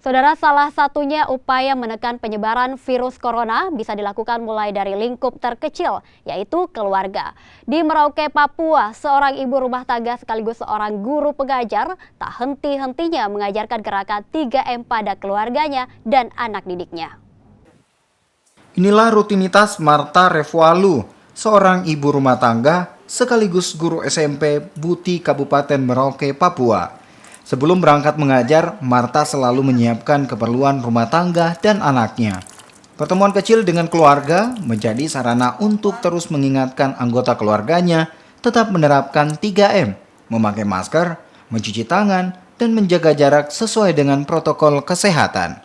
Saudara, salah satunya upaya menekan penyebaran virus corona bisa dilakukan mulai dari lingkup terkecil, yaitu keluarga. Di Merauke, Papua, seorang ibu rumah tangga sekaligus seorang guru pengajar tak henti-hentinya mengajarkan gerakan 3M pada keluarganya dan anak didiknya. Inilah rutinitas Marta Revualu, seorang ibu rumah tangga sekaligus guru SMP Buti Kabupaten Merauke, Papua. Sebelum berangkat mengajar, Marta selalu menyiapkan keperluan rumah tangga dan anaknya. Pertemuan kecil dengan keluarga menjadi sarana untuk terus mengingatkan anggota keluarganya tetap menerapkan 3M, memakai masker, mencuci tangan, dan menjaga jarak sesuai dengan protokol kesehatan.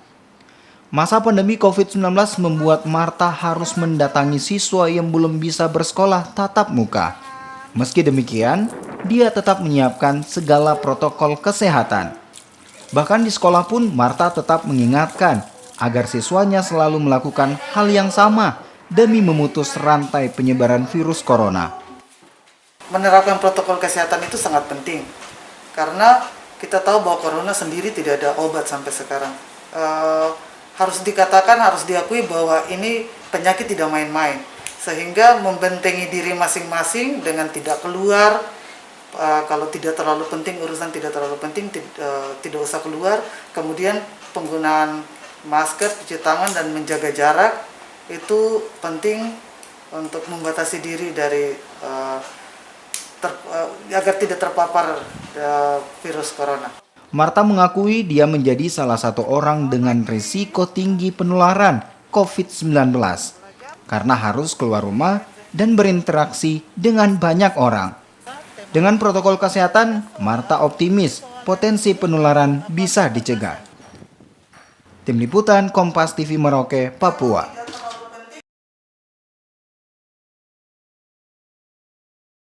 Masa pandemi COVID-19 membuat Marta harus mendatangi siswa yang belum bisa bersekolah tatap muka. Meski demikian, dia tetap menyiapkan segala protokol kesehatan. Bahkan di sekolah pun Marta tetap mengingatkan agar siswanya selalu melakukan hal yang sama demi memutus rantai penyebaran virus corona. Menerapkan protokol kesehatan itu sangat penting karena kita tahu bahwa corona sendiri tidak ada obat sampai sekarang. Harus dikatakan, harus diakui bahwa ini penyakit tidak main-main. Sehingga membentengi diri masing-masing dengan tidak keluar, kalau tidak terlalu penting, urusan tidak terlalu penting, tidak usah keluar. Kemudian penggunaan masker, cuci tangan, dan menjaga jarak itu penting untuk membatasi diri dari agar tidak terpapar virus corona. Marta mengakui dia menjadi salah satu orang dengan risiko tinggi penularan COVID-19 karena harus keluar rumah dan berinteraksi dengan banyak orang. Dengan protokol kesehatan, Marta optimis potensi penularan bisa dicegah. Tim Liputan Kompas TV Merauke, Papua.